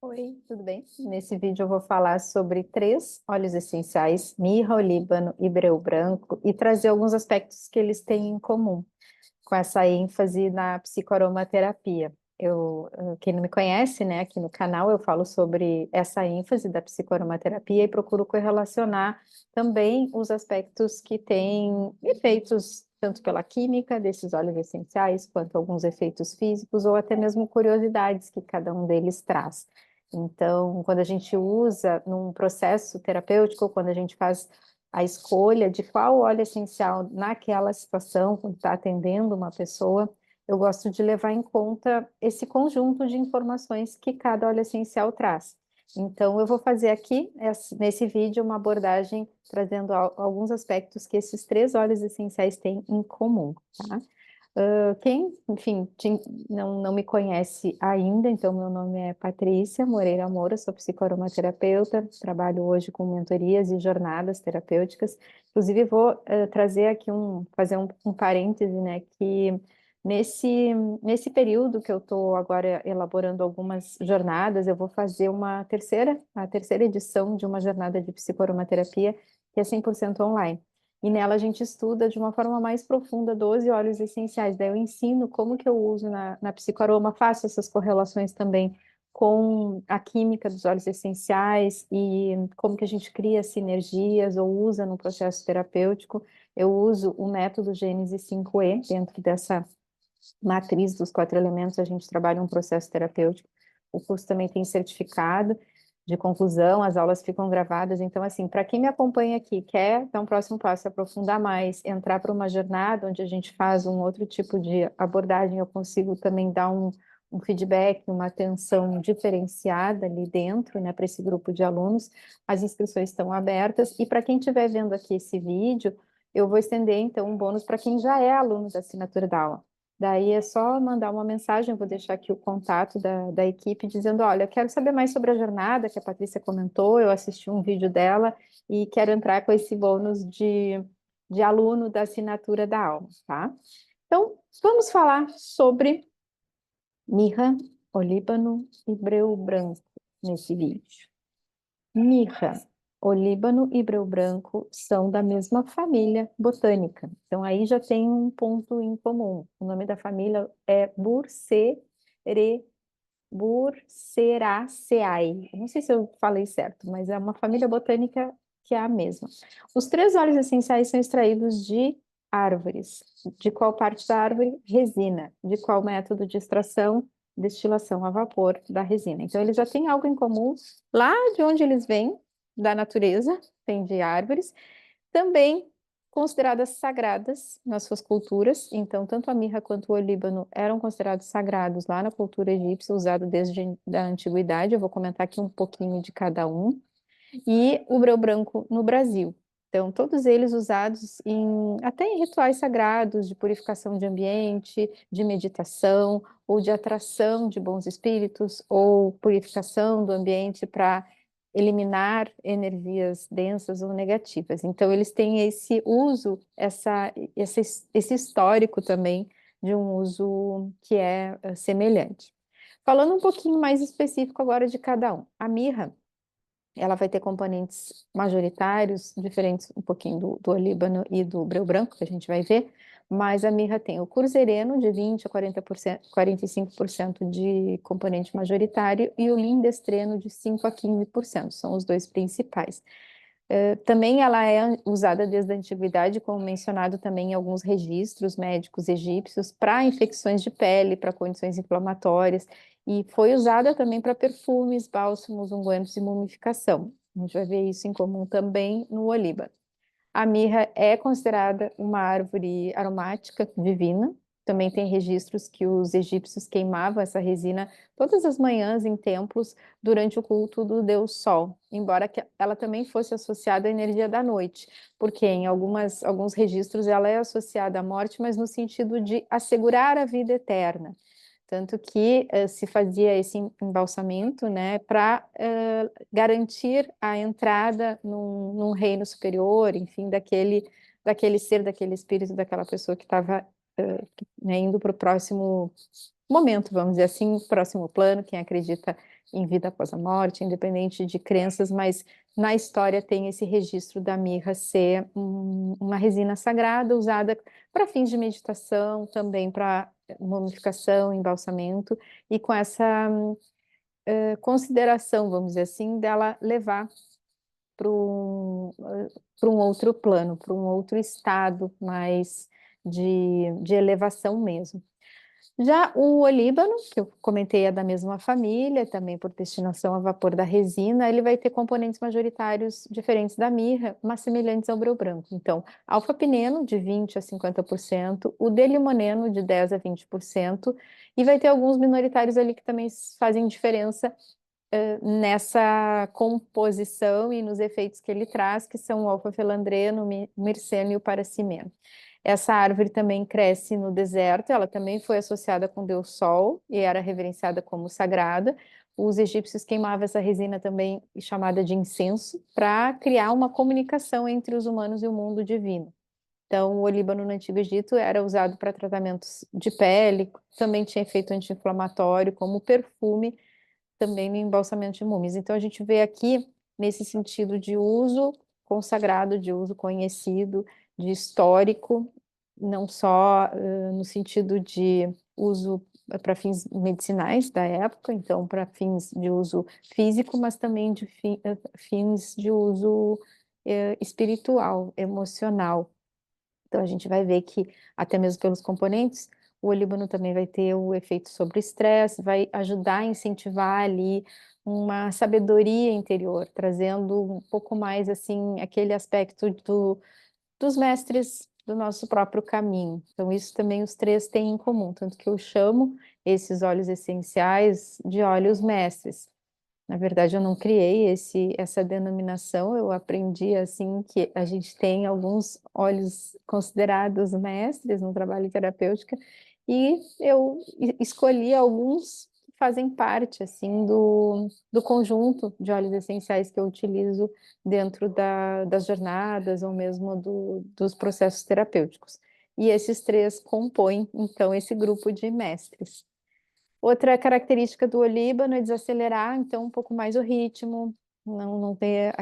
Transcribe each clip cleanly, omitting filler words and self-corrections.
Oi, tudo bem? Nesse vídeo eu vou falar sobre três óleos essenciais, mirra, olíbano e breu branco, e trazer alguns aspectos que eles têm em comum, com essa ênfase na psicoaromaterapia. Quem não me conhece, né, aqui no canal eu falo sobre essa ênfase da psicoaromaterapia e procuro correlacionar também os aspectos que têm efeitos tanto pela química desses óleos essenciais, quanto alguns efeitos físicos ou até mesmo curiosidades que cada um deles traz. Então, quando a gente usa num processo terapêutico, quando a gente faz a escolha de qual óleo essencial naquela situação, quando está atendendo uma pessoa, eu gosto de levar em conta esse conjunto de informações que cada óleo essencial traz. Então, eu vou fazer aqui, nesse vídeo, uma abordagem trazendo alguns aspectos que esses três óleos essenciais têm em comum, tá? Quem, enfim, não me conhece ainda, então meu nome é Patrícia Moreira Moura, sou psicoaromaterapeuta, trabalho hoje com mentorias e jornadas terapêuticas. Inclusive, vou trazer aqui fazer um parêntese, né, que nesse período que eu estou agora elaborando algumas jornadas, eu vou fazer a terceira edição de uma jornada de psicoaromaterapia que é 100% online. E nela a gente estuda de uma forma mais profunda 12 óleos essenciais. Daí eu ensino como que eu uso na psicoaroma, faço essas correlações também com a química dos óleos essenciais e como que a gente cria sinergias ou usa no processo terapêutico. Eu uso o método Gênesis 5E dentro dessa matriz dos quatro elementos, a gente trabalha um processo terapêutico. O curso também tem certificado de conclusão, as aulas ficam gravadas. Então, assim, para quem me acompanha aqui, quer dar um próximo passo, se aprofundar mais, entrar para uma jornada onde a gente faz um outro tipo de abordagem, eu consigo também dar um feedback, uma atenção diferenciada ali dentro, né, para esse grupo de alunos. As inscrições estão abertas. E para quem estiver vendo aqui esse vídeo, eu vou estender, então, um bônus para quem já é aluno da assinatura da aula. Daí é só mandar uma mensagem, eu vou deixar aqui o contato da equipe, dizendo, olha, eu quero saber mais sobre a jornada que a Patrícia comentou, eu assisti um vídeo dela e quero entrar com esse bônus de aluno da assinatura da aula, tá? Então, vamos falar sobre mirra, olíbano e breu branco nesse vídeo. Mirra, olíbano e breu branco são da mesma família botânica. Então, aí já tem um ponto em comum. O nome da família é Burseraceae. Eu não sei se eu falei certo, mas é uma família botânica que é a mesma. Os três óleos essenciais são extraídos de árvores. De qual parte da árvore? Resina. De qual método de extração? Destilação a vapor da resina. Então, eles já têm algo em comum lá de onde eles vêm, da natureza, tem de árvores, também consideradas sagradas nas suas culturas. Então, tanto a mirra quanto o olíbano eram considerados sagrados lá na cultura egípcia, usado desde a antiguidade. Eu vou comentar aqui um pouquinho de cada um. E o breu branco no Brasil. Então, todos eles usados até em rituais sagrados de purificação de ambiente, de meditação, ou de atração de bons espíritos, ou purificação do ambiente para eliminar energias densas ou negativas. Então, eles têm esse uso, esse histórico também de um uso que é semelhante. Falando um pouquinho mais específico agora de cada um. A mirra ela vai ter componentes majoritários, diferentes um pouquinho do olíbano e do breu branco, que a gente vai ver, mas a mirra tem o curzereno, de 20 a 40%, 45% de componente majoritário, e o lindestreno, de 5 a 15%, são os dois principais. Também ela é usada desde a antiguidade, como mencionado também em alguns registros médicos egípcios, para infecções de pele, para condições inflamatórias, e foi usada também para perfumes, bálsamos, ungüentos e mumificação. A gente vai ver isso em comum também no olíbano. A mirra é considerada uma árvore aromática divina. Também tem registros que os egípcios queimavam essa resina todas as manhãs em templos durante o culto do deus Sol, embora ela também fosse associada à energia da noite, porque em alguns registros ela é associada à morte, mas no sentido de assegurar a vida eterna. Tanto que se fazia esse embalsamento, né, para garantir a entrada num reino superior, enfim, daquele ser, daquele espírito, daquela pessoa que estava indo para o próximo, momento, vamos dizer assim, próximo plano, quem acredita em vida após a morte, independente de crenças, mas na história tem esse registro da mirra ser uma resina sagrada usada para fins de meditação, também para mumificação, embalsamento, e com essa consideração, vamos dizer assim, dela levar para um outro plano, para um outro estado mais de elevação mesmo. Já o olíbano, que eu comentei, é da mesma família, também por destinação a vapor da resina, ele vai ter componentes majoritários diferentes da mirra, mas semelhantes ao breu branco. Então, alfa-pineno de 20 a 50%, o delimoneno de 10 a 20%, e vai ter alguns minoritários ali que também fazem diferença nessa composição e nos efeitos que ele traz, que são o alfa-felandreno, o mirceno e o paracimeno. Essa árvore também cresce no deserto, ela também foi associada com o Deus Sol e era reverenciada como sagrada. Os egípcios queimavam essa resina também, chamada de incenso, para criar uma comunicação entre os humanos e o mundo divino. Então, o olíbano no Antigo Egito era usado para tratamentos de pele, também tinha efeito anti-inflamatório, como perfume, também no embalsamento de múmias. Então, a gente vê aqui nesse sentido de uso consagrado, de uso conhecido, de histórico, não só no sentido de uso para fins medicinais da época, então para fins de uso físico, mas também de fins de uso espiritual, emocional. Então, a gente vai ver que, até mesmo pelos componentes, o olíbano também vai ter o efeito sobre o estresse, vai ajudar a incentivar ali uma sabedoria interior, trazendo um pouco mais, assim, aquele aspecto dos mestres do nosso próprio caminho. Então, isso também os três têm em comum, tanto que eu chamo esses óleos essenciais de óleos mestres. Na verdade, eu não criei essa denominação, eu aprendi assim que a gente tem alguns óleos considerados mestres no trabalho terapêutico e eu escolhi alguns que fazem parte assim do conjunto de óleos essenciais que eu utilizo dentro das jornadas ou mesmo dos processos terapêuticos. E esses três compõem, então, esse grupo de mestres. Outra característica do olíbano é desacelerar, então, um pouco mais o ritmo, não ter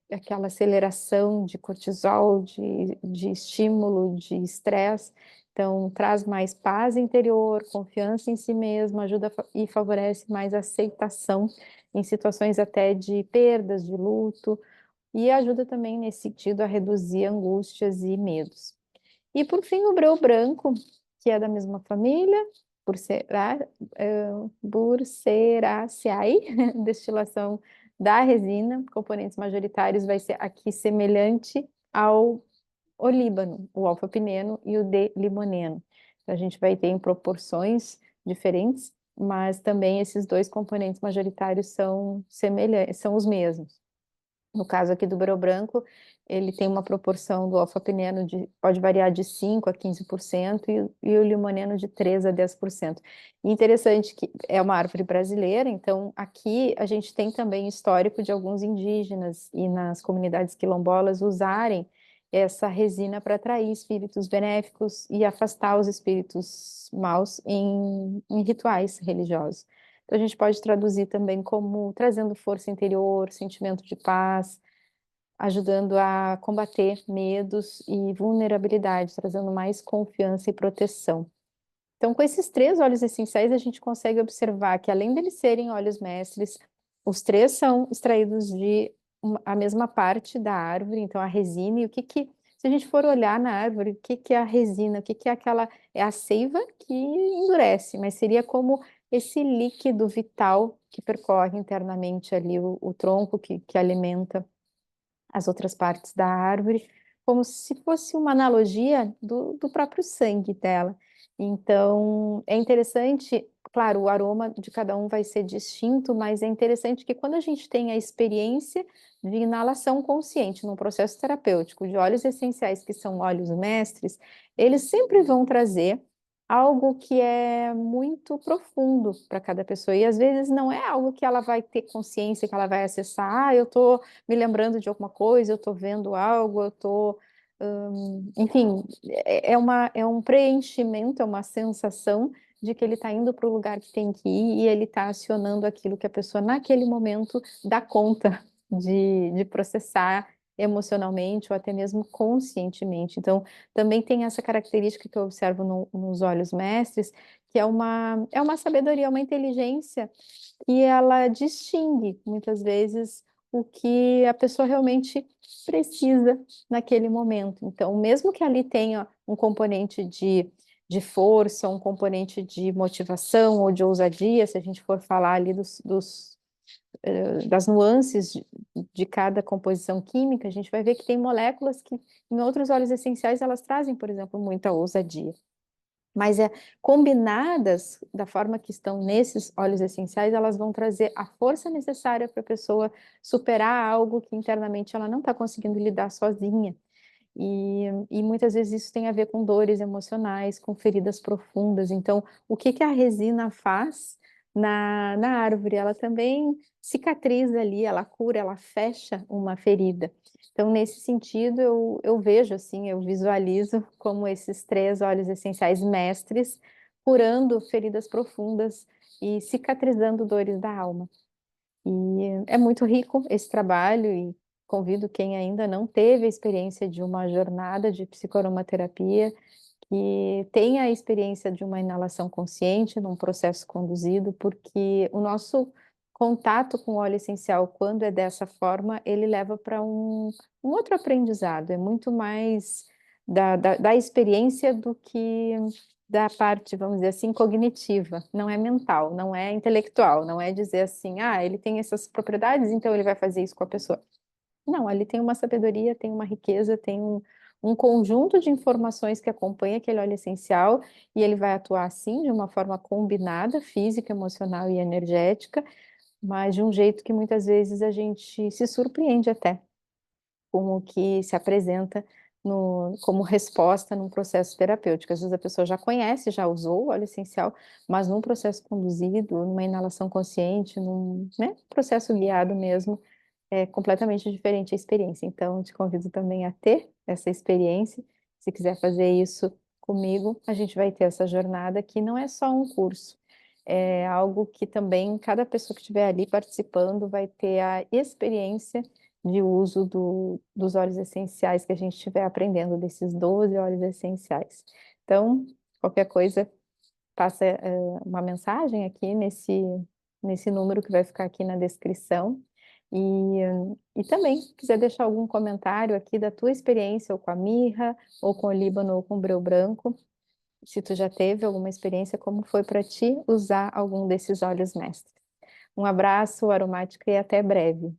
aquela aceleração de cortisol, de estímulo, de estresse. Então, traz mais paz interior, confiança em si mesmo, ajuda e favorece mais aceitação em situações até de perdas, de luto, e ajuda também nesse sentido a reduzir angústias e medos. E por fim, o breu branco, que é da mesma família, Burseraceae, destilação da resina, componentes majoritários vai ser aqui semelhante ao olíbano, o alfa-pineno e o D-limoneno. Então, a gente vai ter em proporções diferentes, mas também esses dois componentes majoritários são semelhantes, são os mesmos. No caso aqui do breu branco, ele tem uma proporção do alfa-pineno pode variar de 5 a 15% e o limoneno de 3 a 10%. E interessante que é uma árvore brasileira, então aqui a gente tem também histórico de alguns indígenas e nas comunidades quilombolas usarem essa resina para atrair espíritos benéficos e afastar os espíritos maus em rituais religiosos. Então, a gente pode traduzir também como trazendo força interior, sentimento de paz, ajudando a combater medos e vulnerabilidade, trazendo mais confiança e proteção. Então, com esses três óleos essenciais, a gente consegue observar que, além deles serem óleos mestres, os três são extraídos de a mesma parte da árvore, então a resina, e se a gente for olhar na árvore, o que que é a resina, o que que é aquela, é a seiva que endurece, mas seria como esse líquido vital que percorre internamente ali o tronco que alimenta as outras partes da árvore, como se fosse uma analogia do próprio sangue dela. Então, é interessante, claro, o aroma de cada um vai ser distinto, mas é interessante que quando a gente tem a experiência de inalação consciente num processo terapêutico de óleos essenciais, que são óleos mestres, eles sempre vão trazer algo que é muito profundo para cada pessoa. E às vezes não é algo que ela vai ter consciência, que ela vai acessar, eu estou me lembrando de alguma coisa, eu estou vendo algo, eu estou. Enfim, é um preenchimento, é uma sensação de que ele está indo para o lugar que tem que ir e ele está acionando aquilo que a pessoa, naquele momento, dá conta de processar emocionalmente ou até mesmo conscientemente. Então, também tem essa característica que eu observo nos olhos mestres, que é uma sabedoria, uma inteligência, e ela distingue, muitas vezes, o que a pessoa realmente precisa naquele momento. Então, mesmo que ali tenha um componente de força, um componente de motivação ou de ousadia, se a gente for falar ali das nuances de cada composição química, a gente vai ver que tem moléculas que, em outros óleos essenciais, elas trazem, por exemplo, muita ousadia. Mas combinadas da forma que estão nesses óleos essenciais, elas vão trazer a força necessária para a pessoa superar algo que internamente ela não está conseguindo lidar sozinha. E muitas vezes isso tem a ver com dores emocionais, com feridas profundas. Então, o que que a resina faz na árvore? Ela também cicatriza ali, ela cura, ela fecha uma ferida. Então, nesse sentido, eu vejo assim, eu visualizo como esses três óleos essenciais mestres curando feridas profundas e cicatrizando dores da alma. E é muito rico esse trabalho e convido quem ainda não teve a experiência de uma jornada de psicoaromaterapia, que tenha a experiência de uma inalação consciente num processo conduzido, porque o nosso contato com o óleo essencial, quando é dessa forma, ele leva para um outro aprendizado, é muito mais da experiência do que da parte, vamos dizer assim, cognitiva, não é mental, não é intelectual, não é dizer assim, ah, ele tem essas propriedades, então ele vai fazer isso com a pessoa. Não, ali tem uma sabedoria, tem uma riqueza, tem um conjunto de informações que acompanha aquele óleo essencial e ele vai atuar assim, de uma forma combinada, física, emocional e energética, mas de um jeito que muitas vezes a gente se surpreende até com o que se apresenta como resposta num processo terapêutico. Às vezes a pessoa já conhece, já usou o óleo essencial, mas num processo conduzido, numa inalação consciente, num, né, processo guiado mesmo, é completamente diferente a experiência. Então, te convido também a ter essa experiência. Se quiser fazer isso comigo, a gente vai ter essa jornada que não é só um curso, é algo que também cada pessoa que estiver ali participando vai ter a experiência de uso dos óleos essenciais que a gente estiver aprendendo, desses 12 óleos essenciais. Então, qualquer coisa, passa uma mensagem aqui nesse número que vai ficar aqui na descrição. E também, se quiser deixar algum comentário aqui da tua experiência, ou com a mirra, ou com o líbano, ou com o breu branco, se tu já teve alguma experiência, como foi para ti usar algum desses óleos mestres. Um abraço aromático e até breve.